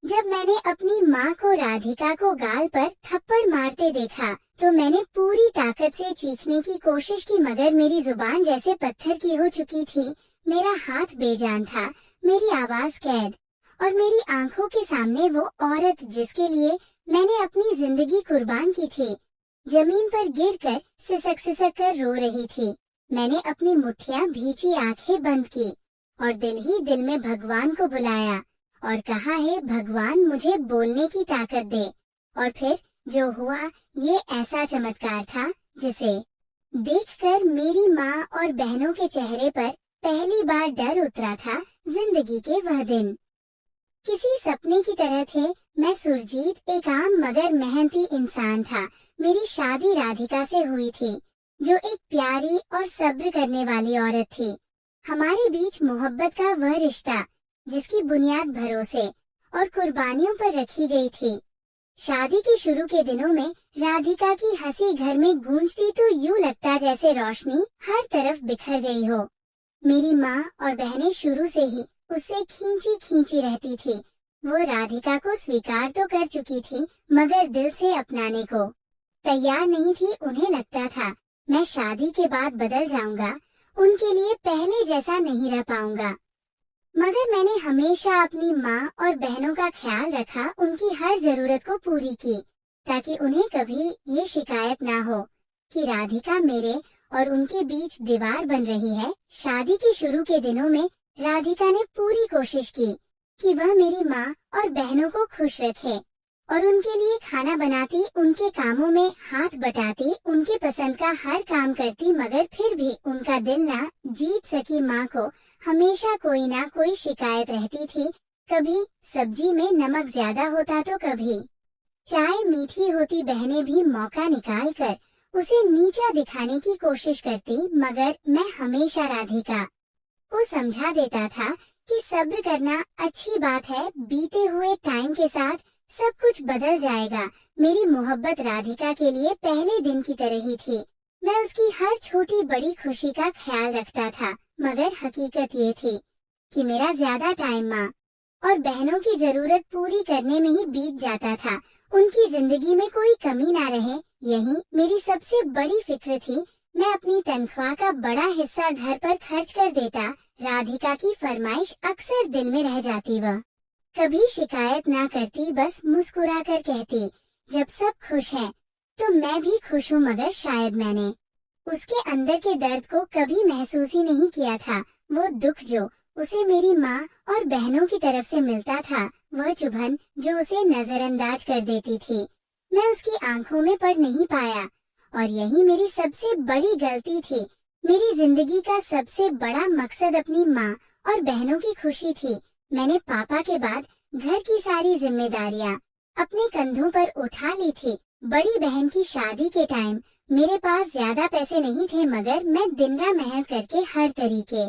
जब मैंने अपनी माँ को राधिका को गाल पर थप्पड़ मारते देखा तो मैंने पूरी ताकत से चीखने की कोशिश की, मगर मेरी जुबान जैसे पत्थर की हो चुकी थी। मेरा हाथ बेजान था, मेरी आवाज कैद, और मेरी आंखों के सामने वो औरत जिसके लिए मैंने अपनी जिंदगी कुर्बान की थी, जमीन पर गिरकर सिसक कर रो रही थी। मैंने अपनी मुट्ठियां भींची आंखें बंद की और दिल ही दिल में भगवान को बुलाया और कहा, है भगवान मुझे बोलने की ताकत दे। और फिर जो हुआ ये ऐसा चमत्कार था जिसे देखकर मेरी माँ और बहनों के चेहरे पर पहली बार डर उतरा था। जिंदगी के वह दिन किसी सपने की तरह थे। मैं सुरजीत एक आम मगर मेहनती इंसान था। मेरी शादी राधिका से हुई थी, जो एक प्यारी और सब्र करने वाली औरत थी। हमारे बीच मोहब्बत का वह रिश्ता जिसकी बुनियाद भरोसे और कुर्बानियों पर रखी गई थी। शादी के शुरू के दिनों में राधिका की हंसी घर में गूंजती तो यूं लगता जैसे रोशनी हर तरफ बिखर गई हो। मेरी माँ और बहनें शुरू से ही उससे खींची खींची रहती थी। वो राधिका को स्वीकार तो कर चुकी थी, मगर दिल से अपनाने को तैयार नहीं थी। उन्हें लगता था मैं शादी के बाद बदल जाऊंगा, उनके लिए पहले जैसा नहीं रह पाऊंगा। मगर मैंने हमेशा अपनी माँ और बहनों का ख्याल रखा, उनकी हर जरूरत को पूरी की, ताकि उन्हें कभी ये शिकायत ना हो कि राधिका मेरे और उनके बीच दीवार बन रही है। शादी के शुरू के दिनों में राधिका ने पूरी कोशिश की कि वह मेरी माँ और बहनों को खुश रखे और उनके लिए खाना बनाती, उनके कामों में हाथ बटाती, उनकी पसंद का हर काम करती। मगर फिर भी उनका दिल ना जीत सकी। माँ को हमेशा कोई ना कोई शिकायत रहती थी। कभी सब्जी में नमक ज्यादा होता तो कभी चाय मीठी होती। बहनें भी मौका निकाल कर उसे नीचा दिखाने की कोशिश करती, मगर मैं हमेशा राधिका को समझा देता था कि सब्र करना अच्छी बात है, बीते हुए टाइम के साथ सब कुछ बदल जाएगा। मेरी मोहब्बत राधिका के लिए पहले दिन की तरह ही थी। मैं उसकी हर छोटी बड़ी खुशी का ख्याल रखता था, मगर हकीकत ये थी कि मेरा ज्यादा टाइम माँ और बहनों की जरूरत पूरी करने में ही बीत जाता था। उनकी जिंदगी में कोई कमी ना रहे, यही मेरी सबसे बड़ी फिक्र थी। मैं अपनी तनख्वाह का बड़ा हिस्सा घर पर खर्च कर देता। राधिका की फरमाइश अक्सर दिल में रह जाती। वह कभी शिकायत ना करती, बस मुस्कुरा कर कहती, जब सब खुश हैं तो मैं भी खुश हूँ। मगर शायद मैंने उसके अंदर के दर्द को कभी महसूस ही नहीं किया था। वो दुख जो उसे मेरी माँ और बहनों की तरफ से मिलता था, वह चुभन जो उसे नजरअंदाज कर देती थी, मैं उसकी आंखों में पढ़ नहीं पाया। और यही मेरी सबसे बड़ी गलती थी। मेरी जिंदगी का सबसे बड़ा मकसद अपनी माँ और बहनों की खुशी थी। मैंने पापा के बाद घर की सारी जिम्मेदारियाँ अपने कंधों पर उठा ली थी। बड़ी बहन की शादी के टाइम मेरे पास ज्यादा पैसे नहीं थे, मगर मैं दिन रात मेहनत करके हर तरीके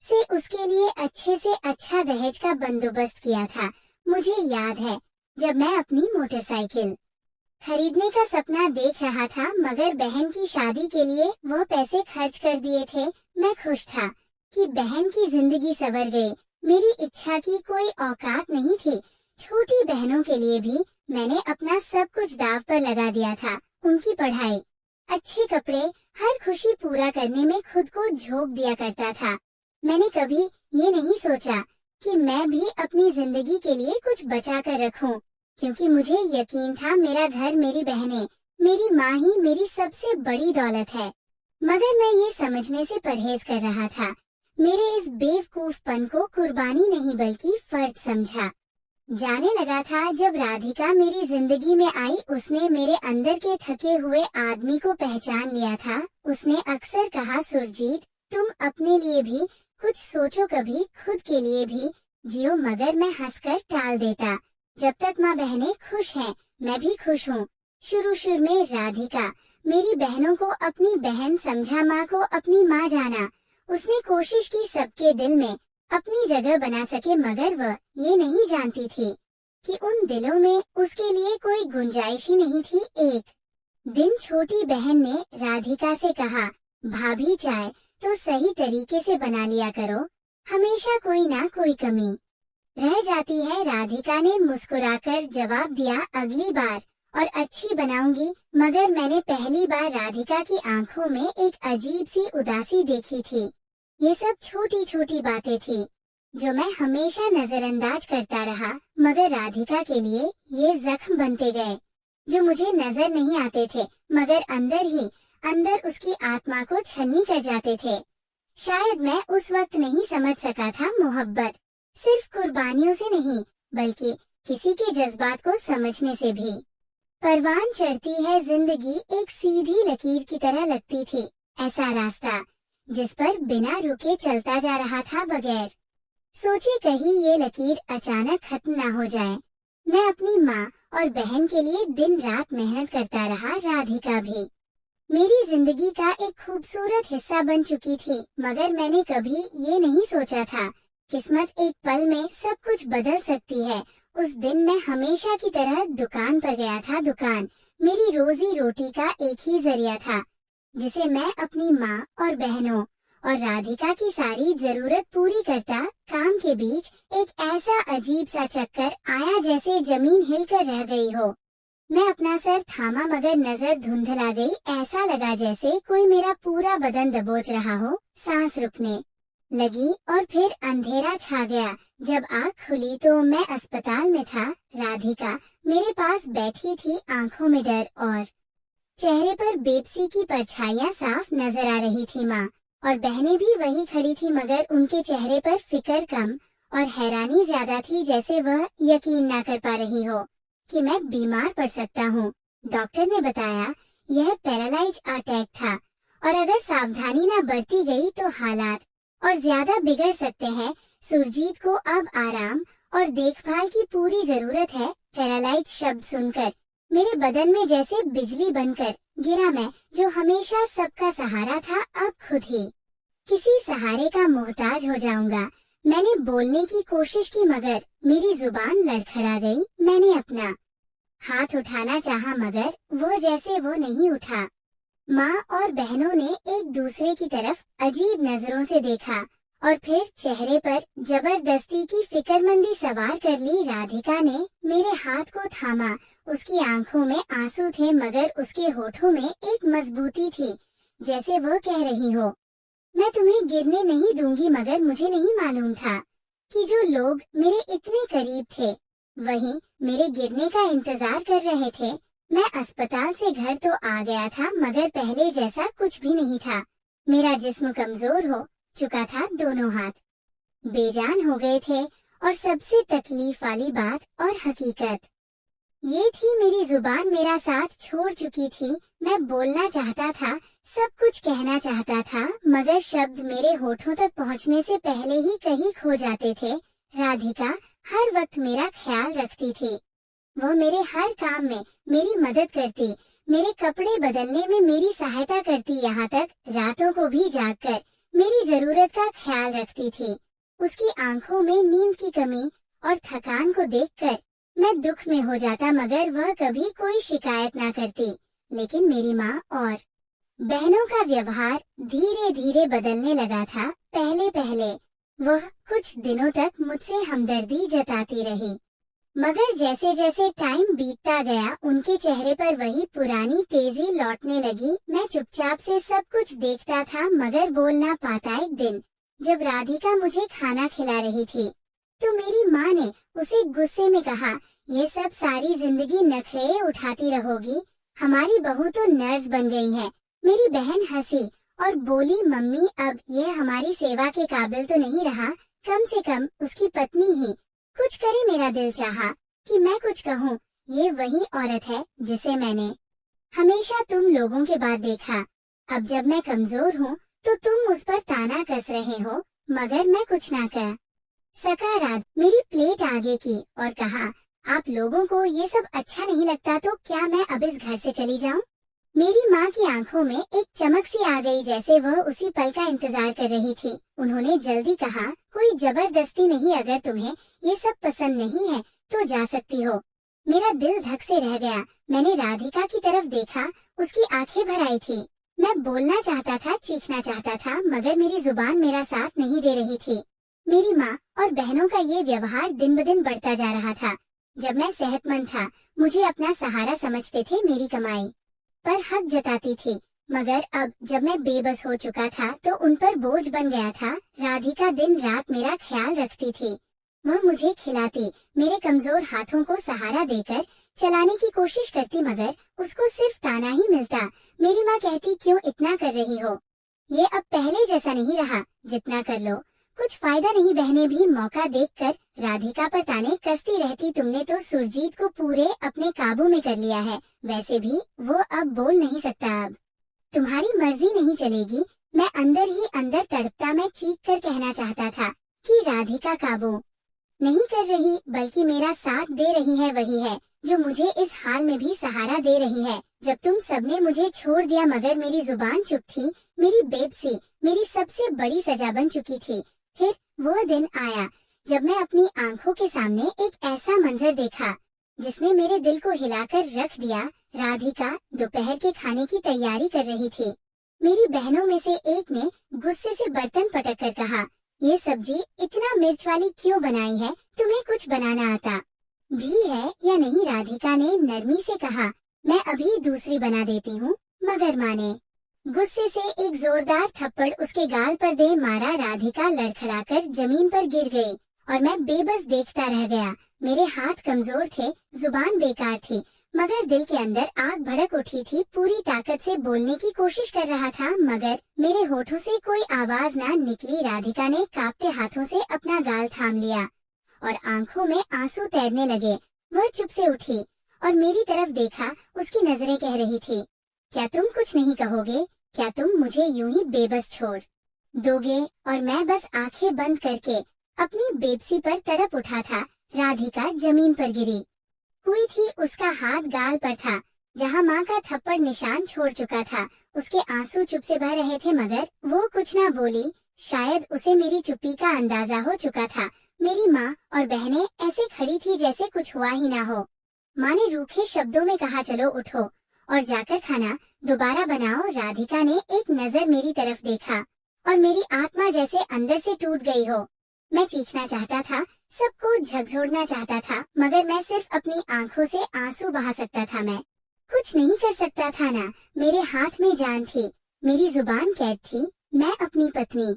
से उसके लिए अच्छे से अच्छा दहेज का बंदोबस्त किया था। मुझे याद है जब मैं अपनी मोटरसाइकिल खरीदने का सपना देख रहा था, मगर बहन की शादी के लिए वह पैसे खर्च कर दिए थे। मैं खुश था कि बहन की जिंदगी संवर गई। मेरी इच्छा की कोई औकात नहीं थी। छोटी बहनों के लिए भी मैंने अपना सब कुछ दांव पर लगा दिया था। उनकी पढ़ाई, अच्छे कपड़े, हर खुशी पूरा करने में खुद को झोंक दिया करता था। मैंने कभी ये नहीं सोचा कि मैं भी अपनी जिंदगी के लिए कुछ बचा कर रखूं, क्योंकि मुझे यकीन था मेरा घर, मेरी बहनें, मेरी माँ ही मेरी सबसे बड़ी दौलत है। मगर मैं ये समझने से परहेज कर रहा था। मेरे इस बेवकूफपन को कुर्बानी नहीं बल्कि फर्ज समझा जाने लगा था। जब राधिका मेरी जिंदगी में आई, उसने मेरे अंदर के थके हुए आदमी को पहचान लिया था। उसने अक्सर कहा, सुरजीत तुम अपने लिए भी कुछ सोचो, कभी खुद के लिए भी जियो। मगर मैं हंसकर टाल देता, जब तक माँ बहनें खुश हैं मैं भी खुश हूँ। शुरू में राधिका मेरी बहनों को अपनी बहन समझा, माँ को अपनी माँ जाना। उसने कोशिश की सबके दिल में अपनी जगह बना सके, मगर वह ये नहीं जानती थी कि उन दिलों में उसके लिए कोई गुंजाइश ही नहीं थी। एक दिन छोटी बहन ने राधिका से कहा, भाभी चाय तो सही तरीके से बना लिया करो, हमेशा कोई ना कोई कमी रह जाती है। राधिका ने मुस्कुराकर जवाब दिया, अगली बार और अच्छी बनाऊंगी। मगर मैंने पहली बार राधिका की आंखों में एक अजीब सी उदासी देखी थी। ये सब छोटी छोटी बातें थी जो मैं हमेशा नजरअंदाज करता रहा, मगर राधिका के लिए ये जख्म बनते गए जो मुझे नजर नहीं आते थे, मगर अंदर ही अंदर उसकी आत्मा को छलनी कर जाते थे। शायद मैं उस वक्त नहीं समझ सका था मोहब्बत सिर्फ कुर्बानियों से नहीं, बल्कि किसी के जज्बात को समझने से भी। परवान चढ़ती है जिंदगी एक सीधी लकीर की तरह लगती थी, ऐसा रास्ता जिस पर बिना रुके चलता जा रहा था, बगैर सोचे कहीं ये लकीर अचानक खत्म ना हो जाए। मैं अपनी माँ और बहन के लिए दिन रात मेहनत करता रहा। राधिका भी मेरी जिंदगी का एक खूबसूरत हिस्सा बन चुकी थी, मगर मैंने कभी ये नहीं सोचा था किस्मत एक पल में सब कुछ बदल सकती है। उस दिन मैं हमेशा की तरह दुकान पर गया था। दुकान मेरी रोजी रोटी का एक ही जरिया था, जिसे मैं अपनी माँ और बहनों और राधिका की सारी जरूरत पूरी करता। काम के बीच एक ऐसा अजीब सा चक्कर आया जैसे जमीन हिलकर रह गई हो। मैं अपना सर थामा, मगर नजर धुंधला गई। ऐसा लगा जैसे कोई मेरा पूरा बदन दबोच रहा हो। सांस रुकने लगी और फिर अंधेरा छा गया। जब आँख खुली तो मैं अस्पताल में था। राधिका मेरे पास बैठी थी, आंखों में डर और चेहरे पर बेबसी की परछाइयां साफ नजर आ रही थी। माँ और बहनें भी वही खड़ी थी, मगर उनके चेहरे पर फिक्र कम और हैरानी ज्यादा थी, जैसे वह यकीन ना कर पा रही हो कि मैं बीमार पड़ सकता हूँ। डॉक्टर ने बताया यह पैरालाइज अटैक था और अगर सावधानी ना बरती गई तो हालात और ज्यादा बिगड़ सकते हैं। सुरजीत को अब आराम और देखभाल की पूरी जरूरत है। पैरालाइज शब्द सुनकर मेरे बदन में जैसे बिजली बनकर गिरा। मैं जो हमेशा सबका सहारा था, अब खुद ही किसी सहारे का मोहताज हो जाऊंगा। मैंने बोलने की कोशिश की, मगर मेरी जुबान लड़खड़ा गई। मैंने अपना हाथ उठाना चाहा, मगर वो जैसे वो नहीं उठा। माँ और बहनों ने एक दूसरे की तरफ अजीब नजरों से देखा और फिर चेहरे पर जबरदस्ती की फिक्रमंदी सवार कर ली। राधिका ने मेरे हाथ को थामा। उसकी आंखों में आंसू थे, मगर उसके होठों में एक मजबूती थी, जैसे वो कह रही हो, मैं तुम्हें गिरने नहीं दूंगी। मगर मुझे नहीं मालूम था कि जो लोग मेरे इतने करीब थे वही मेरे गिरने का इंतजार कर रहे थे। मैं अस्पताल से घर तो आ गया था, मगर पहले जैसा कुछ भी नहीं था। मेरा जिस्म कमजोर हो चुका था, दोनों हाथ बेजान हो गए थे और सबसे तकलीफ वाली बात और हकीकत ये थी, मेरी जुबान मेरा साथ छोड़ चुकी थी। मैं बोलना चाहता था, सब कुछ कहना चाहता था, मगर शब्द मेरे होठों तक पहुंचने से पहले ही कहीं खो जाते थे। राधिका हर वक्त मेरा ख्याल रखती थी। वो मेरे हर काम में मेरी मदद करती, मेरे कपड़े बदलने में मेरी सहायता करती, यहाँ तक रातों को भी जागकर मेरी जरूरत का ख्याल रखती थी। उसकी आंखों में नींद की कमी और थकान को देखकर मैं दुख में हो जाता, मगर वह कभी कोई शिकायत ना करती। लेकिन मेरी माँ और बहनों का व्यवहार धीरे धीरे बदलने लगा था। पहले पहले वह कुछ दिनों तक मुझसे हमदर्दी जताती रही, मगर जैसे जैसे टाइम बीतता गया उनके चेहरे पर वही पुरानी तेजी लौटने लगी। मैं चुपचाप से सब कुछ देखता था, मगर बोल ना पाता। एक दिन जब राधिका मुझे खाना खिला रही थी तो मेरी माँ ने उसे गुस्से में कहा, ये सब सारी जिंदगी नखरे उठाती रहोगी, हमारी बहू तो नर्स बन गई है। मेरी बहन हंसी और बोली, मम्मी अब ये हमारी सेवा के काबिल तो नहीं रहा, कम से कम उसकी पत्नी ही कुछ करे। मेरा दिल चाहा कि मैं कुछ कहूँ, ये वही औरत है जिसे मैंने हमेशा तुम लोगों के बाद देखा। अब जब मैं कमजोर हूँ तो तुम उस पर ताना कस रहे हो, मगर मैं कुछ ना कह सका। रात मेरी प्लेट आगे की और कहा, आप लोगों को ये सब अच्छा नहीं लगता तो क्या मैं अब इस घर से चली जाऊं? मेरी माँ की आंखों में एक चमक सी आ गई, जैसे वह उसी पल का इंतजार कर रही थी। उन्होंने जल्दी कहा, कोई जबरदस्ती नहीं, अगर तुम्हें ये सब पसंद नहीं है तो जा सकती हो। मेरा दिल धक से रह गया। मैंने राधिका की तरफ देखा, उसकी आंखें भर आई थी। मैं बोलना चाहता था, चीखना चाहता था, मगर मेरी जुबान मेरा साथ नहीं दे रही थी। मेरी माँ और बहनों का ये व्यवहार दिन ब दिन बढ़ता जा रहा था। जब मैं सेहतमंद था, मुझे अपना सहारा समझते थे, मेरी कमाई पर हक जताती थी। मगर अब जब मैं बेबस हो चुका था तो उन पर बोझ बन गया था। राधिका दिन रात मेरा ख्याल रखती थी। वह मुझे खिलाती, मेरे कमजोर हाथों को सहारा देकर चलाने की कोशिश करती, मगर उसको सिर्फ ताना ही मिलता। मेरी माँ कहती, क्यों इतना कर रही हो, ये अब पहले जैसा नहीं रहा, जितना कर लो कुछ फायदा नहीं। बहनें भी मौका देखकर राधिका पर ताने कसती रहती, तुमने तो सुरजीत को पूरे अपने काबू में कर लिया है, वैसे भी वो अब बोल नहीं सकता, अब तुम्हारी मर्जी नहीं चलेगी। मैं अंदर ही अंदर तड़पता, मैं चीख कर कहना चाहता था कि राधिका काबू नहीं कर रही, बल्कि मेरा साथ दे रही है, वही है जो मुझे इस हाल में भी सहारा दे रही है। जब तुम सबने मुझे छोड़ दिया, मगर मेरी जुबान चुप थी। मेरी बेबसी मेरी सबसे बड़ी सजा बन चुकी थी। फिर वो दिन आया जब मैं अपनी आंखों के सामने एक ऐसा मंजर देखा जिसने मेरे दिल को हिलाकर रख दिया। राधिका दोपहर के खाने की तैयारी कर रही थी। मेरी बहनों में से एक ने गुस्से से बर्तन पटक कर कहा, ये सब्जी इतना मिर्च वाली क्यों बनाई है, तुम्हें कुछ बनाना आता भी है या नहीं? राधिका ने नरमी से कहा, मैं अभी दूसरी बना देती हूँ। मगर माँ ने गुस्से से एक जोरदार थप्पड़ उसके गाल पर दे मारा। राधिका लड़खड़ाकर जमीन पर गिर गई और मैं बेबस देखता रह गया। मेरे हाथ कमजोर थे, जुबान बेकार थी, मगर दिल के अंदर आग भड़क उठी थी। पूरी ताकत से बोलने की कोशिश कर रहा था, मगर मेरे होठों से कोई आवाज ना निकली। राधिका ने कांपते हाथों से अपना गाल थाम लिया और आंखों में आंसू तैरने लगे। वह चुप से उठी और मेरी तरफ देखा। उसकी नजरें कह रही थी, क्या तुम कुछ नहीं कहोगे? क्या तुम मुझे यूं ही बेबस छोड़ दोगे? और मैं बस आंखें बंद करके अपनी बेबसी पर तड़प उठा था। राधिका जमीन पर गिरी हुई थी, उसका हाथ गाल पर था जहां माँ का थप्पड़ निशान छोड़ चुका था। उसके आंसू चुप से बह रहे थे, मगर वो कुछ ना बोली। शायद उसे मेरी चुप्पी का अंदाजा हो चुका था। मेरी माँ और बहनें ऐसे खड़ी थी जैसे कुछ हुआ ही ना हो। माँ ने रूखे शब्दों में कहा, चलो उठो और जाकर खाना दोबारा बनाओ। राधिका ने एक नजर मेरी तरफ देखा और मेरी आत्मा जैसे अंदर से टूट गई हो। मैं चीखना चाहता था, सबको झकझोरना चाहता था, मगर मैं सिर्फ अपनी आंखों से आंसू बहा सकता था। मैं कुछ नहीं कर सकता था ना। मेरे हाथ में जान थी, मेरी जुबान कैद थी। मैं अपनी पत्नी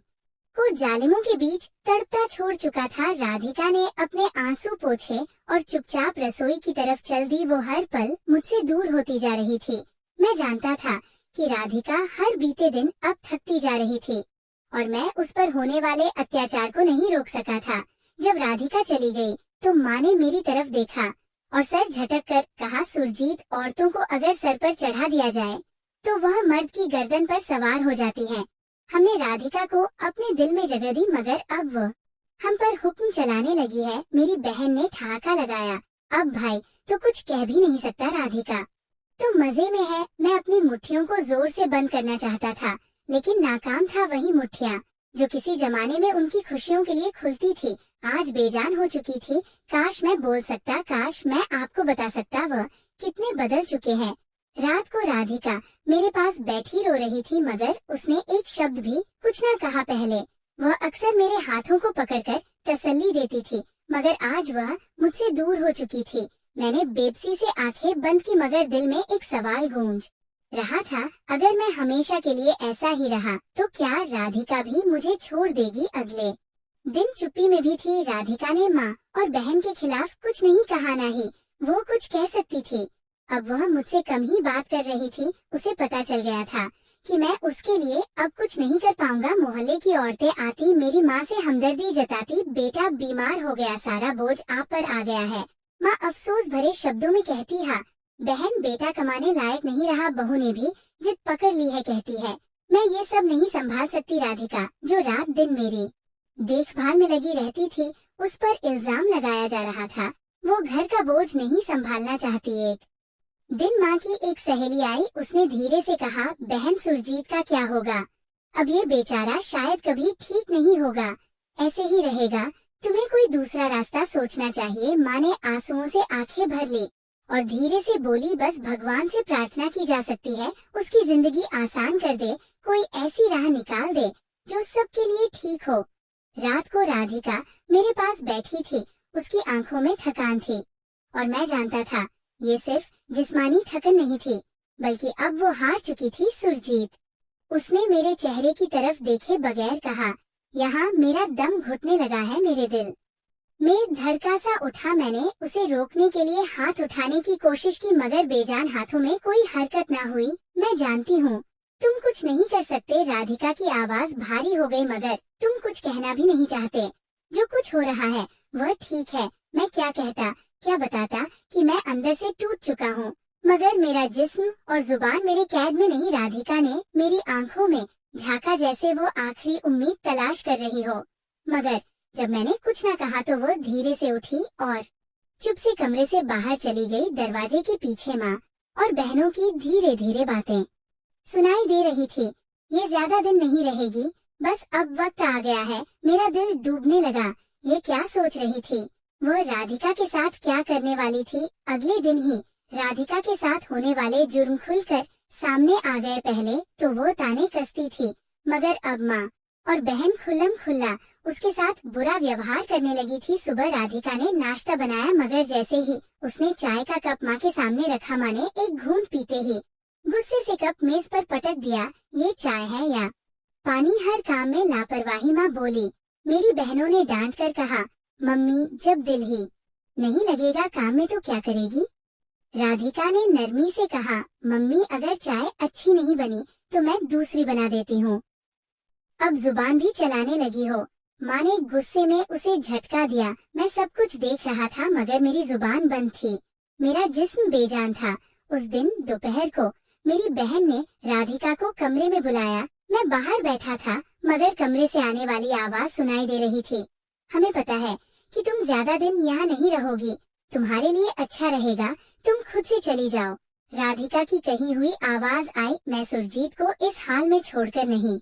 को जालिमों के बीच तड़पता छोड़ चुका था। राधिका ने अपने आंसू पोंछे और चुपचाप रसोई की तरफ चल दी। वो हर पल मुझसे दूर होती जा रही थी। मैं जानता था कि राधिका हर बीते दिन अब थकती जा रही थी और मैं उस पर होने वाले अत्याचार को नहीं रोक सका था। जब राधिका चली गई तो माँ ने मेरी तरफ देखा और सर झटक कर कहा, सुरजीत, औरतों को अगर सर पर चढ़ा दिया जाए तो वह मर्द की गर्दन पर सवार हो जाती है। हमने राधिका को अपने दिल में जगह दी, मगर अब वो हम पर हुक्म चलाने लगी है। मेरी बहन ने ठहाका लगाया, अब भाई तो कुछ कह भी नहीं सकता। राधिका तो मजे में है। मैं अपनी मुट्ठियों को जोर से बंद करना चाहता था, लेकिन नाकाम था। वही मुट्ठियां जो किसी जमाने में उनकी खुशियों के लिए खुलती थी, आज बेजान हो चुकी थी। काश मैं बोल सकता, काश मैं आपको बता सकता वह कितने बदल चुके हैं। रात को राधिका मेरे पास बैठी रो रही थी, मगर उसने एक शब्द भी कुछ न कहा। पहले वह अक्सर मेरे हाथों को पकड़कर तसल्ली देती थी, मगर आज वह मुझसे दूर हो चुकी थी। मैंने बेबसी से आंखें बंद की, मगर दिल में एक सवाल गूंज रहा था, अगर मैं हमेशा के लिए ऐसा ही रहा तो क्या राधिका भी मुझे छोड़ देगी? अगले दिन चुप्पी में भी थी। राधिका ने माँ और बहन के खिलाफ कुछ नहीं कहा, ना ही वो कुछ कह सकती थी। अब वह मुझसे कम ही बात कर रही थी। उसे पता चल गया था कि मैं उसके लिए अब कुछ नहीं कर पाऊंगा। मोहल्ले की औरतें आती, मेरी माँ से हमदर्दी जताती, बेटा बीमार हो गया, सारा बोझ आप पर आ गया है। माँ अफसोस भरे शब्दों में कहती, हाँ बहन, बेटा कमाने लायक नहीं रहा। बहू ने भी जिद पकड़ ली है, कहती है मैं ये सब नहीं संभाल सकती। राधिका जो रात दिन मेरी देखभाल में लगी रहती थी, उस पर इल्जाम लगाया जा रहा था। वो घर का बोझ नहीं संभालना चाहती। एक दिन माँ की एक सहेली आई, उसने धीरे से कहा, बहन सुरजीत का क्या होगा? अब ये बेचारा शायद कभी ठीक नहीं होगा, ऐसे ही रहेगा। तुम्हें कोई दूसरा रास्ता सोचना चाहिए। माँ ने आंसुओं से आंखें भर ली और धीरे से बोली, बस भगवान से प्रार्थना की जा सकती है, उसकी जिंदगी आसान कर दे, कोई ऐसी राह निकाल दे जो सबके लिए ठीक हो। रात को राधिका मेरे पास बैठी थी, उसकी आंखों में थकान थी और मैं जानता था ये सिर्फ जिस्मानी थकन नहीं थी, बल्कि अब वो हार चुकी थी सुरजीत। उसने मेरे चेहरे की तरफ देखे बगैर कहा, यहाँ मेरा दम घुटने लगा है, मेरे दिल में धड़का सा उठा। मैंने उसे रोकने के लिए हाथ उठाने की कोशिश की, मगर बेजान हाथों में कोई हरकत ना हुई। मैं जानती हूँ तुम कुछ नहीं कर सकते। राधिका की आवाज भारी हो गई, मगर तुम कुछ कहना भी नहीं चाहते। जो कुछ हो रहा है वह ठीक है। मैं क्या कहता, क्या बताता कि मैं अंदर से टूट चुका हूँ, मगर मेरा जिस्म और जुबान मेरे कैद में नहीं। राधिका ने मेरी आंखों में झांका, जैसे वो आखिरी उम्मीद तलाश कर रही हो। मगर जब मैंने कुछ न कहा तो वो धीरे से उठी और चुप से कमरे से बाहर चली गई। दरवाजे के पीछे माँ और बहनों की धीरे धीरे बातें सुनाई दे रही थी। ये ज्यादा दिन नहीं रहेगी, बस अब वक्त आ गया है। मेरा दिल डूबने लगा। ये क्या सोच रही थी? वह राधिका के साथ क्या करने वाली थी? अगले दिन ही राधिका के साथ होने वाले जुर्म खुलकर सामने आ गए। पहले तो वो ताने कसती थी, मगर अब माँ और बहन खुल्लम खुल्ला उसके साथ बुरा व्यवहार करने लगी थी। सुबह राधिका ने नाश्ता बनाया, मगर जैसे ही उसने चाय का कप माँ के सामने रखा, माँ ने एक घूंट पीते ही गुस्से से कप मेज पर पटक दिया। ये चाय है या पानी? हर काम में लापरवाही, माँ बोली। मेरी बहनों ने डांट कर कहा, मम्मी जब दिल ही नहीं लगेगा काम में तो क्या करेगी? राधिका ने नरमी से कहा, मम्मी अगर चाय अच्छी नहीं बनी तो मैं दूसरी बना देती हूँ। अब जुबान भी चलाने लगी हो। माँ ने गुस्से में उसे झटका दिया। मैं सब कुछ देख रहा था, मगर मेरी जुबान बंद थी। मेरा जिस्म बेजान था। उस दिन दोपहर को मेरी बहन ने राधिका को कमरे में बुलाया। मैं बाहर बैठा था, मगर कमरे से आने वाली आवाज सुनाई दे रही थी। हमें पता है कि तुम ज्यादा दिन यहाँ नहीं रहोगी, तुम्हारे लिए अच्छा रहेगा, तुम खुद से चली जाओ। राधिका की कही हुई आवाज आई। मैं सुरजीत को इस हाल में छोड़कर नहीं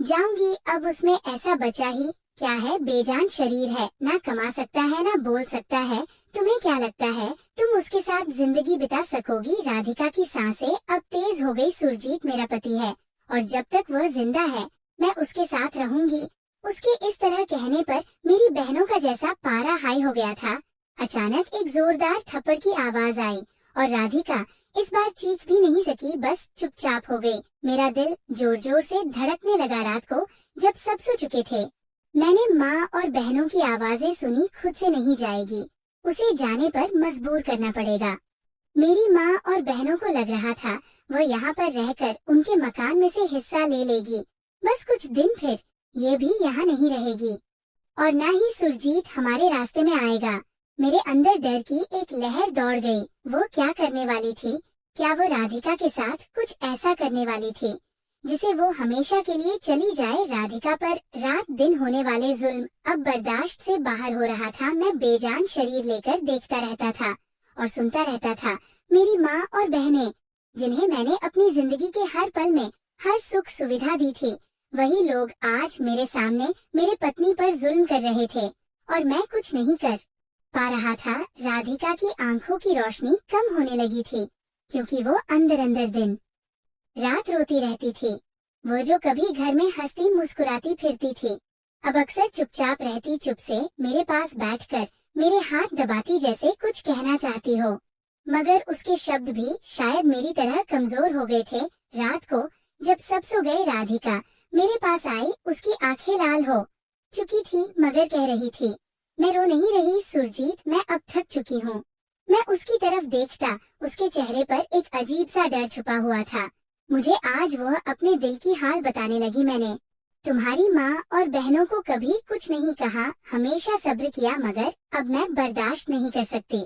जाऊंगी। अब उसमें ऐसा बचा ही क्या है? बेजान शरीर है, ना कमा सकता है ना बोल सकता है। तुम्हें क्या लगता है तुम उसके साथ जिंदगी बिता सकोगी? राधिका की सांसें अब तेज हो गई। सुरजीत मेरा पति है और जब तक वह जिंदा है मैं उसके साथ रहूंगी। उसके इस तरह कहने पर मेरी बहनों का जैसा पारा हाई हो गया था। अचानक एक जोरदार थप्पड़ की आवाज आई और राधिका इस बार चीख भी नहीं सकी, बस चुपचाप हो गई। मेरा दिल जोर जोर से धड़कने लगा। रात को जब सब सो चुके थे, मैंने माँ और बहनों की आवाजें सुनी। खुद से नहीं जाएगी, उसे जाने पर मजबूर करना पड़ेगा। मेरी माँ और बहनों को लग रहा था वह यहाँ पर रहकर उनके मकान में से हिस्सा ले लेगी। बस कुछ दिन फिर ये भी यहाँ नहीं रहेगी और ना ही सुरजीत हमारे रास्ते में आएगा। मेरे अंदर डर की एक लहर दौड़ गई। वो क्या करने वाली थी? क्या वो राधिका के साथ कुछ ऐसा करने वाली थी जिसे वो हमेशा के लिए चली जाए? राधिका पर रात दिन होने वाले जुल्म अब बर्दाश्त से बाहर हो रहा था। मैं बेजान शरीर लेकर देखता रहता था और सुनता रहता था। मेरी माँ और बहनें, जिन्हें मैंने अपनी जिंदगी के हर पल में हर सुख सुविधा दी थी, वही लोग आज मेरे सामने मेरे पत्नी पर जुल्म कर रहे थे और मैं कुछ नहीं कर पा रहा था। राधिका की आंखों की रोशनी कम होने लगी थी, क्योंकि वो अंदर अंदर दिन रात रोती रहती थी। वो जो कभी घर में हंसती मुस्कुराती फिरती थी, अब अक्सर चुपचाप रहती, चुप से मेरे पास बैठकर मेरे हाथ दबाती, जैसे कुछ कहना चाहती हो, मगर उसके शब्द भी शायद मेरी तरह कमजोर हो गए थे। रात को जब सब सो गए, राधिका मेरे पास आई। उसकी आंखें लाल हो चुकी थी, मगर कह रही थी, मैं रो नहीं रही सुरजीत, मैं अब थक चुकी हूँ। मैं उसकी तरफ देखता, उसके चेहरे पर एक अजीब सा डर छुपा हुआ था। मुझे आज वह अपने दिल की हाल बताने लगी। मैंने तुम्हारी माँ और बहनों को कभी कुछ नहीं कहा, हमेशा सब्र किया, मगर अब मैं बर्दाश्त नहीं कर सकती।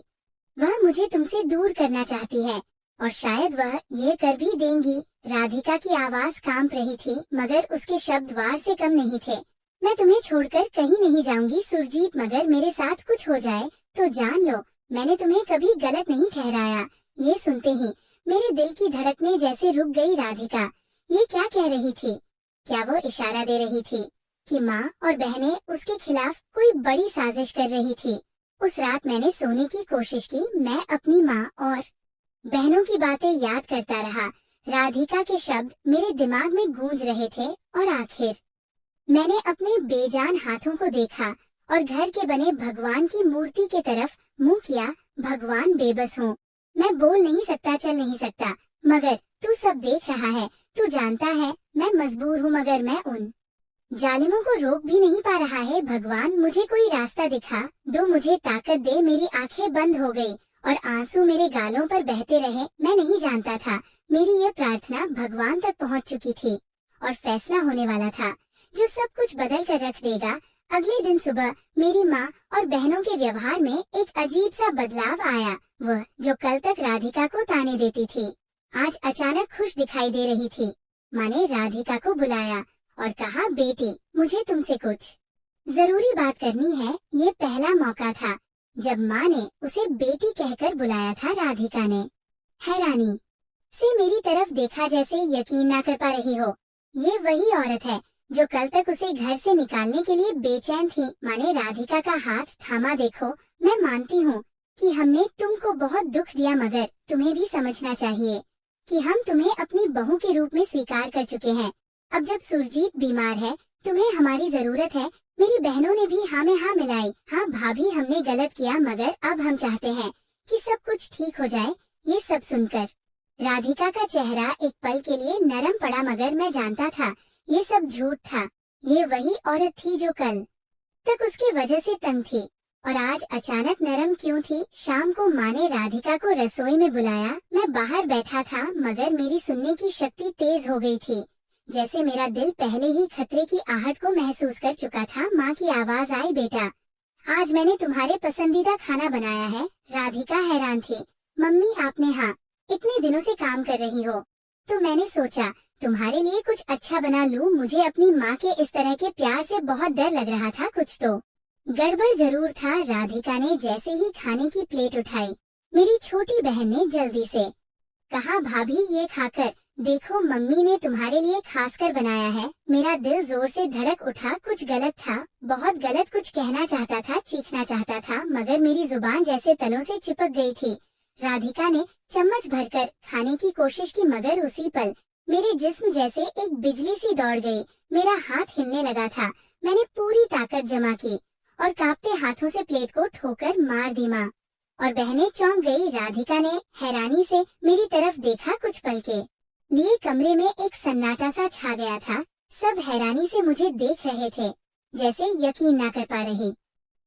वह मुझे तुमसे दूर करना चाहती है और शायद वह ये कर भी देंगी। राधिका की आवाज कांप रही थी, मगर उसके शब्द वार से कम नहीं थे। मैं तुम्हें छोड़कर कहीं नहीं जाऊंगी सुरजीत, मगर मेरे साथ कुछ हो जाए तो जान लो मैंने तुम्हें कभी गलत नहीं ठहराया। ये सुनते ही मेरे दिल की धड़कनें जैसे रुक गई। राधिका ये क्या कह रही थी? क्या वो इशारा दे रही थी कि माँ और बहनें उसके खिलाफ कोई बड़ी साजिश कर रही थी? उस रात मैंने सोने की कोशिश की, मैं अपनी माँ और बहनों की बातें याद करता रहा। राधिका के शब्द मेरे दिमाग में गूंज रहे थे और आखिर मैंने अपने बेजान हाथों को देखा और घर के बने भगवान की मूर्ति के तरफ मुंह किया। भगवान बेबस हूँ, मैं बोल नहीं सकता, चल नहीं सकता, मगर तू सब देख रहा है, तू जानता है मैं मजबूर हूँ, मगर मैं उन जालिमों को रोक भी नहीं पा रहा है। भगवान मुझे कोई रास्ता दिखा दो, मुझे ताकत दे। मेरी आंखें बंद हो गई और आंसू मेरे गालों पर बहते रहे। मैं नहीं जानता था मेरी ये प्रार्थना भगवान तक पहुंच चुकी थी और फैसला होने वाला था जो सब कुछ बदल कर रख देगा। अगले दिन सुबह मेरी माँ और बहनों के व्यवहार में एक अजीब सा बदलाव आया। वह जो कल तक राधिका को ताने देती थी, आज अचानक खुश दिखाई दे रही थी। माँ ने राधिका को बुलाया और कहा, बेटी मुझे तुमसे कुछ जरूरी बात करनी है। ये पहला मौका था जब माँ ने उसे बेटी कहकर बुलाया था। राधिका ने हैरानी से मेरी तरफ देखा, जैसे यकीन ना कर पा रही हो। ये वही औरत है जो कल तक उसे घर से निकालने के लिए बेचैन थी। माँ ने राधिका का हाथ थामा। देखो, मैं मानती हूँ कि हमने तुमको बहुत दुख दिया, मगर तुम्हें भी समझना चाहिए कि हम तुम्हें अपनी बहू के रूप में स्वीकार कर चुके हैं। अब जब सुरजीत बीमार है, तुम्हें हमारी जरूरत है। मेरी बहनों ने भी हाँ में हाँ मिलाई। हाँ भाभी, हमने गलत किया, मगर अब हम चाहते हैं कि सब कुछ ठीक हो जाए। ये सब सुनकर राधिका का चेहरा एक पल के लिए नरम पड़ा, मगर मैं जानता था ये सब झूठ था। ये वही औरत थी जो कल तक उसकी वजह से तंग थी और आज अचानक नरम क्यों थी। शाम को माँ ने राधिका को रसोई में बुलाया। मैं बाहर बैठा था, मगर मेरी सुनने की शक्ति तेज हो गई थी, जैसे मेरा दिल पहले ही खतरे की आहट को महसूस कर चुका था। माँ की आवाज आई, बेटा आज मैंने तुम्हारे पसंदीदा खाना बनाया है। राधिका हैरान थी। मम्मी, आपने हाँ इतने दिनों से काम कर रही हो तो मैंने सोचा तुम्हारे लिए कुछ अच्छा बना लूं। मुझे अपनी माँ के इस तरह के प्यार से बहुत डर लग रहा था, कुछ तो गड़बड़ जरूर था। राधिका ने जैसे ही खाने की प्लेट उठाई, मेरी छोटी बहन ने जल्दी से कहा, भाभी ये खाकर देखो, मम्मी ने तुम्हारे लिए खासकर बनाया है। मेरा दिल जोर से धड़क उठा। कुछ गलत था, बहुत गलत। कुछ कहना चाहता था, चीखना चाहता था, मगर मेरी जुबान जैसे तलों से चिपक गई थी। राधिका ने चम्मच भरकर खाने की कोशिश की, मगर उसी पल मेरे जिस्म जैसे एक बिजली सी दौड़ गई। मेरा हाथ हिलने लगा था। मैंने पूरी ताकत जमा की और कांपते हाथों से प्लेट को ठोकर मार दी। माँ और बहनें चौंक गई। राधिका ने हैरानी से मेरी तरफ देखा। कुछ पल के लिए कमरे में एक सन्नाटा सा छा गया था। सब हैरानी से मुझे देख रहे थे, जैसे यकीन ना कर पा रही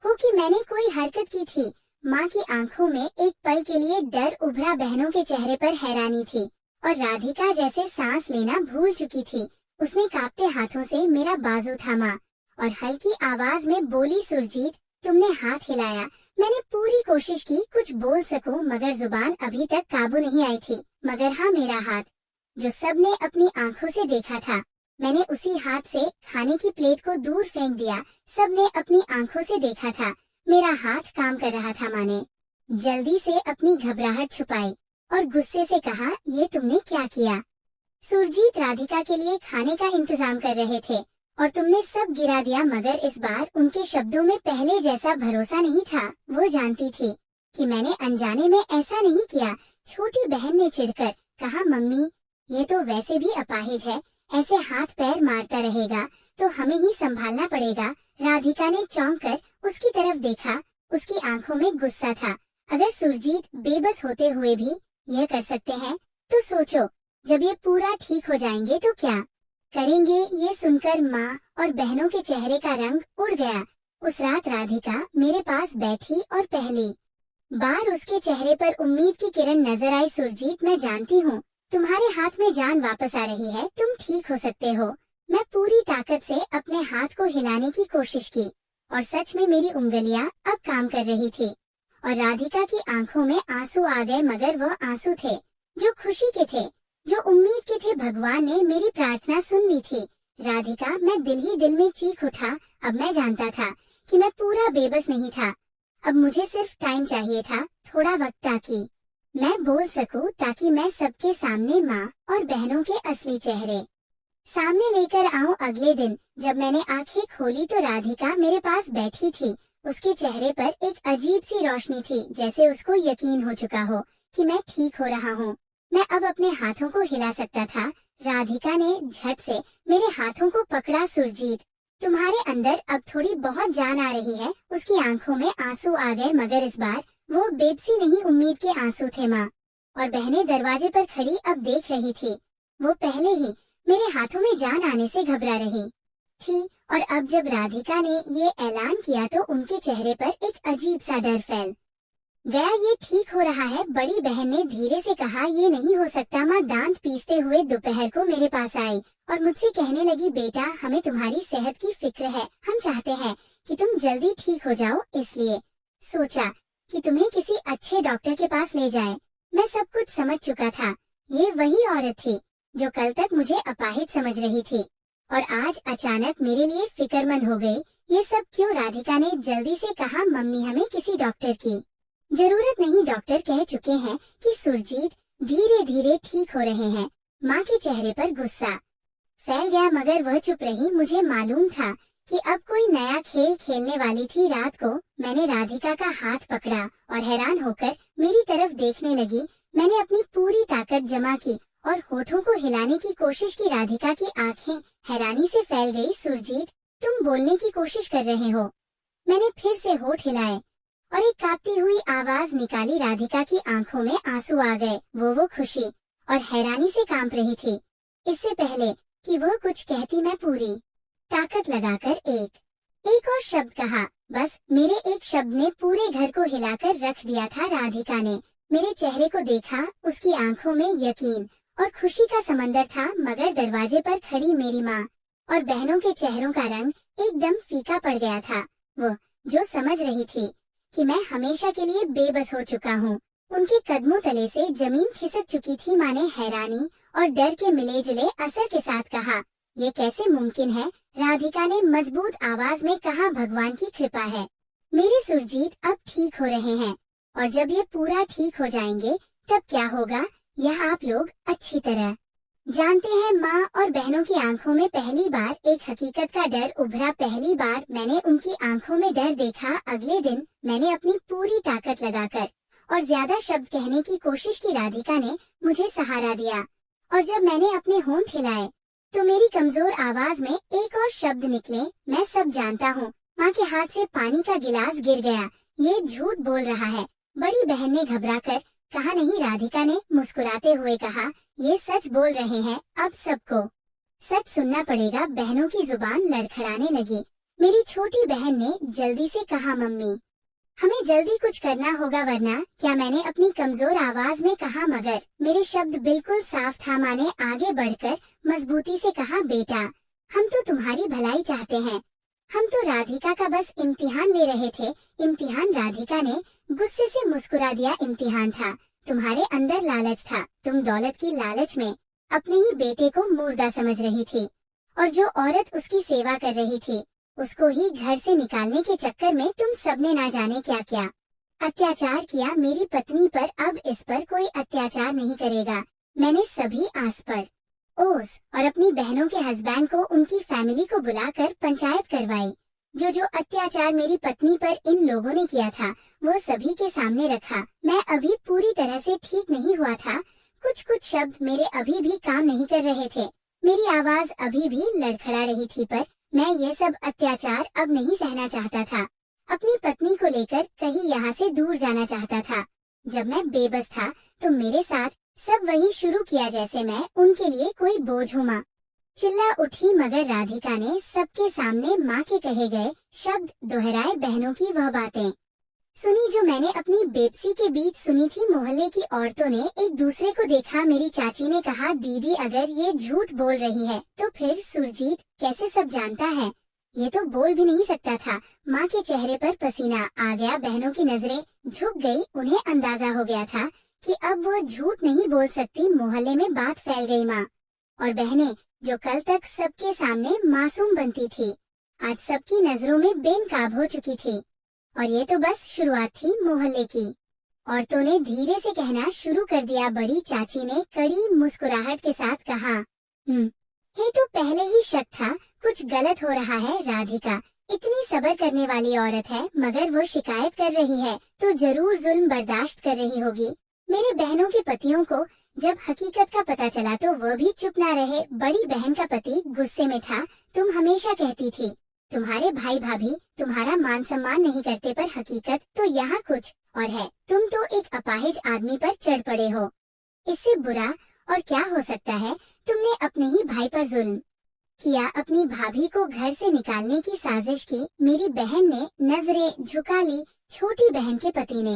हो कि मैंने कोई हरकत की थी। माँ की आंखों में एक पल के लिए डर उभरा, बहनों के चेहरे पर हैरानी थी और राधिका जैसे सांस लेना भूल चुकी थी। उसने कांपते हाथों से मेरा बाजू थामा और हल्की आवाज में बोली, सुरजीत तुमने हाथ हिलाया। मैंने पूरी कोशिश की कुछ बोल सकूं, मगर जुबान अभी तक काबू नहीं आई थी। मगर हाँ, मेरा हाथ जो सबने अपनी आंखों से देखा था, मैंने उसी हाथ से खाने की प्लेट को दूर फेंक दिया। सबने अपनी आंखों से देखा था, मेरा हाथ काम कर रहा था। माँ ने जल्दी से अपनी घबराहट छुपाई और गुस्से से कहा, ये तुमने क्या किया? सुरजीत राधिका के लिए खाने का इंतजाम कर रहे थे और तुमने सब गिरा दिया। मगर इस बार उनके शब्दों में पहले जैसा भरोसा नहीं था। वो जानती थी कि मैंने अनजाने में ऐसा नहीं किया। छोटी बहन ने चिढ़कर कहा, मम्मी ये तो वैसे भी अपाहिज है, ऐसे हाथ पैर मारता रहेगा तो हमें ही संभालना पड़ेगा। राधिका ने चौंक कर उसकी तरफ देखा। उसकी आंखों में गुस्सा था। अगर सुरजीत बेबस होते हुए भी यह कर सकते हैं तो सोचो जब ये पूरा ठीक हो जाएंगे तो क्या करेंगे। ये सुनकर माँ और बहनों के चेहरे का रंग उड़ गया। उस रात राधिका मेरे पास बैठी और पहली बार उसके चेहरे पर उम्मीद की किरण नजर आई। सुरजीत, मैं जानती हूँ तुम्हारे हाथ में जान वापस आ रही है, तुम ठीक हो सकते हो। मैं पूरी ताकत से अपने हाथ को हिलाने की कोशिश की और सच में मेरी उंगलियां अब काम कर रही थी और राधिका की आंखों में आंसू आ गए, मगर वो आंसू थे जो खुशी के थे, जो उम्मीद के थे। भगवान ने मेरी प्रार्थना सुन ली थी। राधिका, मैं दिल ही दिल में चीख उठा। अब मैं जानता था कि मैं पूरा बेबस नहीं था। अब मुझे सिर्फ टाइम चाहिए था, थोड़ा वक्त, ताकि मैं बोल सकूं, ताकि मैं सबके सामने माँ और बहनों के असली चेहरे सामने लेकर आऊं। अगले दिन जब मैंने आंखें खोली तो राधिका मेरे पास बैठी थी। उसके चेहरे पर एक अजीब सी रोशनी थी, जैसे उसको यकीन हो चुका हो कि मैं ठीक हो रहा हूँ। मैं अब अपने हाथों को हिला सकता था। राधिका ने झट से मेरे हाथों को पकड़ा। सुरजीत, तुम्हारे अंदर अब थोड़ी बहुत जान आ रही है। उसकी आंखों में आंसू आ गए, मगर इस बार वो बेबसी नहीं, उम्मीद के आंसू थे। माँ और बहनें दरवाजे पर खड़ी अब देख रही थी। वो पहले ही मेरे हाथों में जान आने से घबरा रही थी, और अब जब राधिका ने ये ऐलान किया तो उनके चेहरे पर एक अजीब सा डर फैल गया। ये ठीक हो रहा है, बड़ी बहन ने धीरे से कहा। ये नहीं हो सकता। माँ दांत पीसते हुए दोपहर को मेरे पास आई और मुझसे कहने लगी, बेटा हमें तुम्हारी सेहत की फिक्र है, हम चाहते हैं कि तुम जल्दी ठीक हो जाओ, इसलिए सोचा कि तुम्हें किसी अच्छे डॉक्टर के पास ले जाएं। मैं सब कुछ समझ चुका था। ये वही औरत थी जो कल तक मुझे अपाहिज समझ रही थी और आज अचानक मेरे लिए फिक्रमंद हो गई। ये सब क्यों? राधिका ने जल्दी से कहा, मम्मी हमें किसी डॉक्टर की जरूरत नहीं, डॉक्टर कह चुके हैं कि सुरजीत धीरे धीरे ठीक हो रहे हैं। माँ के चेहरे पर गुस्सा फैल गया, मगर वह चुप रही। मुझे मालूम था कि अब कोई नया खेल खेलने वाली थी। रात को मैंने राधिका का हाथ पकड़ा और हैरान होकर मेरी तरफ देखने लगी। मैंने अपनी पूरी ताकत जमा की और होठों को हिलाने की कोशिश की। राधिका की आंखें हैरानी से फैल गई। सुरजीत तुम बोलने की कोशिश कर रहे हो? मैंने फिर से होठ हिलाए और एक कांपती हुई आवाज निकाली। राधिका की आंखों में आंसू आ गए। वो खुशी और हैरानी से कांप रही थी। इससे पहले कि वह कुछ कहती, मैं पूरी ताकत लगाकर एक और शब्द कहा। बस मेरे एक शब्द ने पूरे घर को हिलाकर रख दिया था। राधिका ने मेरे चेहरे को देखा। उसकी आंखों में यकीन और खुशी का समंदर था, मगर दरवाजे पर खड़ी मेरी माँ और बहनों के चेहरों का रंग एकदम फीका पड़ गया था। वो जो समझ रही थी कि मैं हमेशा के लिए बेबस हो चुका हूँ, उनके कदमों तले से जमीन खिसक चुकी थी। माँ ने हैरानी और डर के मिले जुले असर के साथ कहा, ये कैसे मुमकिन है? राधिका ने मजबूत आवाज में कहा, भगवान की कृपा है, मेरे सुरजीत अब ठीक हो रहे हैं, और जब ये पूरा ठीक हो जाएंगे तब क्या होगा यह आप लोग अच्छी तरह जानते हैं। माँ और बहनों की आंखों में पहली बार एक हकीकत का डर उभरा। पहली बार मैंने उनकी आंखों में डर देखा। अगले दिन मैंने अपनी पूरी ताकत लगाकर और ज्यादा शब्द कहने की कोशिश की। राधिका ने मुझे सहारा दिया और जब मैंने अपने होंठ हिलाए तो मेरी कमजोर आवाज में एक और शब्द निकले, मैं सब जानता हूँ। माँ के हाथ से पानी का गिलास गिर गया। ये झूठ बोल रहा है, बड़ी बहन ने घबराकर कहा। नहीं, राधिका ने मुस्कुराते हुए कहा, ये सच बोल रहे हैं, अब सबको सच सुनना पड़ेगा। बहनों की जुबान लड़खड़ाने लगी। मेरी छोटी बहन ने जल्दी से कहा, मम्मी हमें जल्दी कुछ करना होगा वरना क्या? मैंने अपनी कमजोर आवाज में कहा, मगर मेरे शब्द बिल्कुल साफ था। माँ ने आगे बढ़कर मजबूती से कहा, बेटा हम तो तुम्हारी भलाई चाहते हैं, हम तो राधिका का बस इम्तिहान ले रहे थे। इम्तिहान? राधिका ने गुस्से से मुस्कुरा दिया। इम्तिहान था, तुम्हारे अंदर लालच था। तुम दौलत की लालच में अपने ही बेटे को मुर्दा समझ रही थी, और जो औरत उसकी सेवा कर रही थी उसको ही घर से निकालने के चक्कर में तुम सबने ना जाने क्या क्या अत्याचार किया। मेरी पत्नी पर अब इस पर कोई अत्याचार नहीं करेगा। मैंने सभी आस पर ओस और अपनी बहनों के हस्बैंड को, उनकी फैमिली को बुलाकर पंचायत करवाई। जो अत्याचार मेरी पत्नी पर इन लोगों ने किया था वो सभी के सामने रखा। मैं अभी पूरी तरह से ठीक नहीं हुआ था। कुछ शब्द मेरे अभी भी काम नहीं कर रहे थे, मेरी आवाज अभी भी लड़खड़ा रही थी, पर मैं ये सब अत्याचार अब नहीं सहना चाहता था। अपनी पत्नी को लेकर कहीं यहाँ से दूर जाना चाहता था। जब मैं बेबस था तो मेरे साथ सब वही शुरू किया जैसे मैं उनके लिए कोई बोझ हूँ। माँ चिल्ला उठी, मगर राधिका ने सबके सामने माँ के कहे गए शब्द दोहराए। बहनों की वह बातें सुनी जो मैंने अपनी बेबसी के बीच सुनी थी। मोहल्ले की औरतों ने एक दूसरे को देखा। मेरी चाची ने कहा, दीदी अगर ये झूठ बोल रही है तो फिर सुरजीत कैसे सब जानता है? ये तो बोल भी नहीं सकता था। माँ के चेहरे पर पसीना आ गया। बहनों की नजरें झुक गई। उन्हें अंदाजा हो गया था कि अब वो झूठ नहीं बोल सकती। मोहल्ले में बात फैल गई। माँ और बहनें जो कल तक सबके सामने मासूम बनती थी आज सबकी नजरों में बेनकाब हो चुकी थी। और ये तो बस शुरुआत थी। मोहल्ले की औरतों ने धीरे से कहना शुरू कर दिया। बड़ी चाची ने कड़ी मुस्कुराहट के साथ कहा, ये तो पहले ही शक था, कुछ गलत हो रहा है। राधिका इतनी सब्र करने वाली औरत है, मगर वो शिकायत कर रही है तो जरूर जुल्म बर्दाश्त कर रही होगी। मेरे बहनों के पतियों को जब हकीकत का पता चला तो वह भी चुप ना रहे। बड़ी बहन का पति गुस्से में था। तुम हमेशा कहती थी तुम्हारे भाई भाभी तुम्हारा मान सम्मान नहीं करते, पर हकीकत तो यहाँ कुछ और है। तुम तो एक अपाहिज आदमी पर चढ़ पड़े हो। इससे बुरा और क्या हो सकता है? तुमने अपने ही भाई पर जुल्म किया, अपनी भाभी को घर से निकालने की साजिश की। मेरी बहन ने नजरें झुका ली। छोटी बहन के पति ने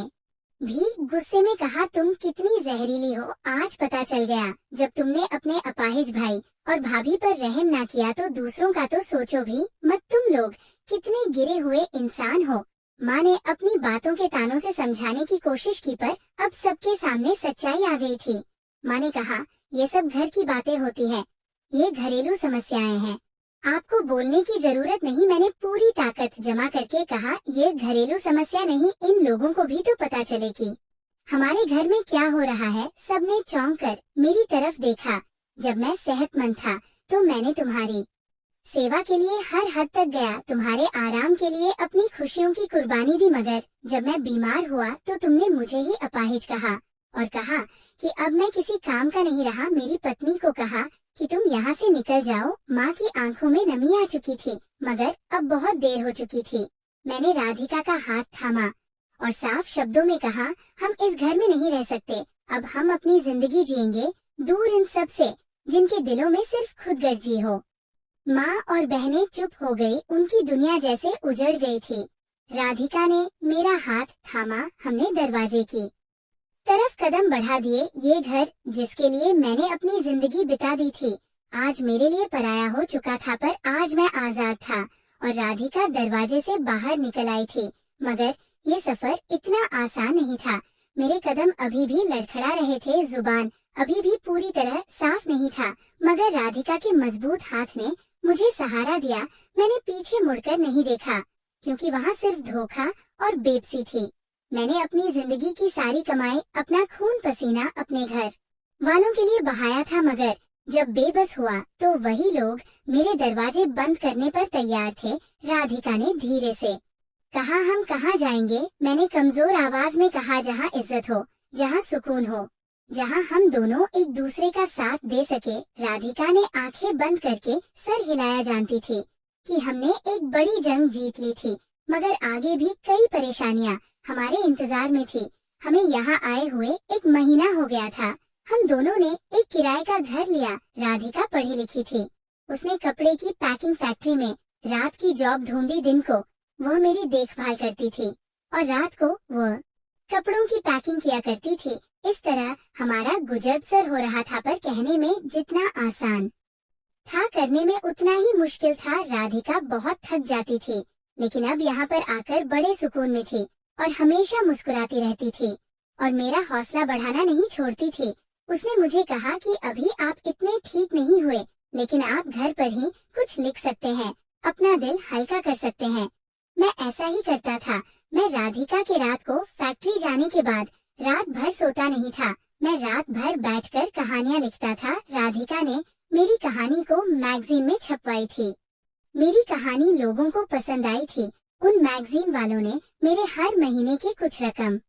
भी गुस्से में कहा, तुम कितनी जहरीली हो, आज पता चल गया। जब तुमने अपने अपाहिज भाई और भाभी पर रहम ना किया तो दूसरों का तो सोचो भी मत। तुम लोग कितने गिरे हुए इंसान हो। माँ ने अपनी बातों के तानों से समझाने की कोशिश की, पर अब सबके सामने सच्चाई आ गई थी। माँ ने कहा, ये सब घर की बातें होती हैं, ये घरेलू समस्याएं हैं, आपको बोलने की जरूरत नहीं। मैंने पूरी ताकत जमा करके कहा, ये घरेलू समस्या नहीं, इन लोगों को भी तो पता चले कि हमारे घर में क्या हो रहा है। सबने चौंक कर मेरी तरफ देखा। जब मैं सेहतमंद था तो मैंने तुम्हारी सेवा के लिए हर हद तक गया, तुम्हारे आराम के लिए अपनी खुशियों की कुर्बानी दी, मगर जब मैं बीमार हुआ तो तुमने मुझे ही अपाहिज कहा और कहा कि अब मैं किसी काम का नहीं रहा। मेरी पत्नी को कहा कि तुम यहाँ से निकल जाओ। माँ की आंखों में नमी आ चुकी थी, मगर अब बहुत देर हो चुकी थी। मैंने राधिका का हाथ थामा और साफ शब्दों में कहा, हम इस घर में नहीं रह सकते। अब हम अपनी जिंदगी जिएंगे दूर इन सब से, जिनके दिलों में सिर्फ खुदगर्जी हो। माँ और बहनें चुप हो गई, उनकी दुनिया जैसे उजड़ गई थी। राधिका ने मेरा हाथ थामा। हमने दरवाजे की तरफ कदम बढ़ा दिए। ये घर जिसके लिए मैंने अपनी जिंदगी बिता दी थी, आज मेरे लिए पराया हो चुका था, पर आज मैं आजाद था। और राधिका दरवाजे से बाहर निकल आई थी, मगर ये सफर इतना आसान नहीं था। मेरे कदम अभी भी लड़खड़ा रहे थे, जुबान अभी भी पूरी तरह साफ नहीं था, मगर राधिका के मजबूत हाथ ने मुझे सहारा दिया। मैंने पीछे मुड़कर नहीं देखा, क्योंकि वहाँ सिर्फ धोखा और बेबसी थी। मैंने अपनी जिंदगी की सारी कमाई, अपना खून पसीना अपने घर वालों के लिए बहाया था, मगर जब बेबस हुआ तो वही लोग मेरे दरवाजे बंद करने पर तैयार थे। राधिका ने धीरे से कहा, हम कहाँ जाएंगे? मैंने कमजोर आवाज में कहा, जहाँ इज्जत हो, जहाँ सुकून हो, जहाँ हम दोनों एक दूसरे का साथ दे सके। राधिका ने आंखें बंद करके सर हिलाया, जानती थी कि हमने एक बड़ी जंग जीत ली थी, मगर आगे भी कई परेशानियां हमारे इंतजार में थी। हमें यहाँ आए हुए 1 महीना हो गया था। हम दोनों ने एक किराए का घर लिया। राधिका पढ़ी लिखी थी, उसने कपड़े की पैकिंग फैक्ट्री में रात की जॉब ढूंढी। दिन को वह मेरी देखभाल करती थी और रात को वह कपड़ों की पैकिंग किया करती थी। इस तरह हमारा गुजर बसर हो रहा था, पर कहने में जितना आसान था, करने में उतना ही मुश्किल था। राधिका बहुत थक जाती थी, लेकिन अब यहाँ पर आकर बड़े सुकून में थी और हमेशा मुस्कुराती रहती थी और मेरा हौसला बढ़ाना नहीं छोड़ती थी। उसने मुझे कहा कि अभी आप इतने ठीक नहीं हुए, लेकिन आप घर पर ही कुछ लिख सकते हैं, अपना दिल हल्का कर सकते हैं। मैं ऐसा ही करता था। मैं राधिका के रात को फैक्ट्री जाने के बाद रात भर सोता नहीं था। मैं रात भर बैठकर कहानियां लिखता था। राधिका ने मेरी कहानी को मैगजीन में छपवाई थी। मेरी कहानी लोगों को पसंद आई थी। उन मैगजीन वालों ने मेरे हर महीने की कुछ रकम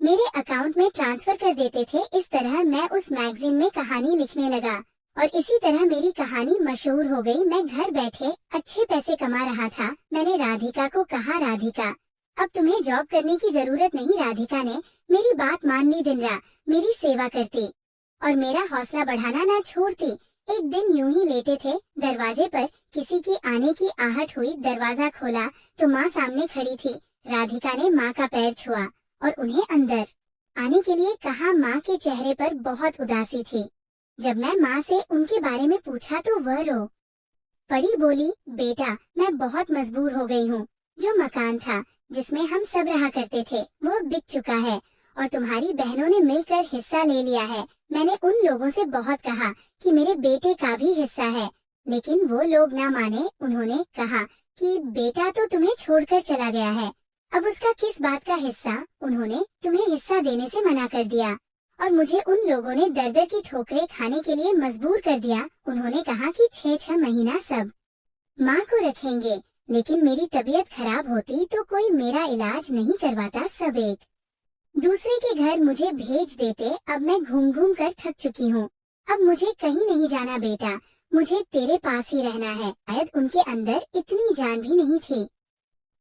मेरे अकाउंट में ट्रांसफर कर देते थे। इस तरह मैं उस मैगजीन में कहानी लिखने लगा और इसी तरह मेरी कहानी मशहूर हो गई। मैं घर बैठे अच्छे पैसे कमा रहा था। मैंने राधिका को कहा, राधिका अब तुम्हें जॉब करने की जरूरत नहीं। राधिका ने मेरी बात मान ली, दिन रात मेरी सेवा करती और मेरा हौसला बढ़ाना ना छोड़ती। एक दिन यूं ही लेटे थे, दरवाजे पर किसी की आने की आहट हुई। दरवाजा खोला तो माँ सामने खड़ी थी। राधिका ने माँ का पैर छुआ और उन्हें अंदर आने के लिए कहा। माँ के चेहरे पर बहुत उदासी थी। जब मैं माँ से उनके बारे में पूछा तो वह रो पड़ी, बोली, बेटा मैं बहुत मजबूर हो गई हूँ। जो मकान था जिसमें हम सब रहा करते थे वो बिक चुका है और तुम्हारी बहनों ने मिलकर हिस्सा ले लिया है। मैंने उन लोगों से बहुत कहा कि मेरे बेटे का भी हिस्सा है, लेकिन वो लोग ना माने। उन्होंने कहा कि बेटा तो तुम्हें छोड़कर चला गया है, अब उसका किस बात का हिस्सा? उन्होंने तुम्हें हिस्सा देने से मना कर दिया और मुझे उन लोगों ने दर दर की ठोकरें खाने के लिए मजबूर कर दिया। उन्होंने कहा कि 6-6 महीना सब माँ को रखेंगे, लेकिन मेरी तबीयत खराब होती तो कोई मेरा इलाज नहीं करवाता। सब एक दूसरे के घर मुझे भेज देते। अब मैं घूम घूम कर थक चुकी हूँ, अब मुझे कहीं नहीं जाना बेटा। मुझे तेरे पास ही रहना है। शायद उनके अंदर इतनी जान भी नहीं थी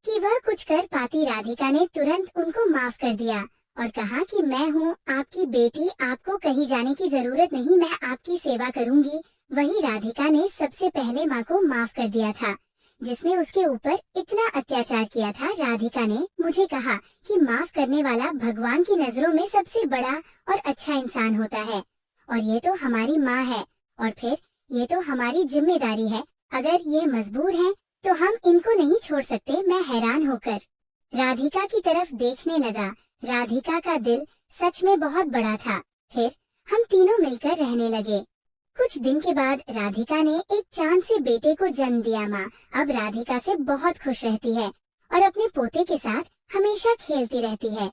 कि वह कुछ कर पाती। राधिका ने तुरंत उनको माफ कर दिया और कहा कि मैं हूँ आपकी बेटी, आपको कहीं जाने की जरूरत नहीं, मैं आपकी सेवा करूंगी। वही राधिका ने सबसे पहले माँ को माफ कर दिया था जिसने उसके ऊपर इतना अत्याचार किया था। राधिका ने मुझे कहा कि माफ करने वाला भगवान की नजरों में सबसे बड़ा और अच्छा इंसान होता है, और ये तो हमारी माँ है, और फिर ये तो हमारी जिम्मेदारी है। अगर ये मजबूर हैं, तो हम इनको नहीं छोड़ सकते। मैं हैरान होकर राधिका की तरफ देखने लगा। राधिका का दिल सच में बहुत बड़ा था। फिर हम तीनों मिलकर रहने लगे। कुछ दिन के बाद राधिका ने एक चांद से बेटे को जन्म दिया। माँ अब राधिका से बहुत खुश रहती है और अपने पोते के साथ हमेशा खेलती रहती है।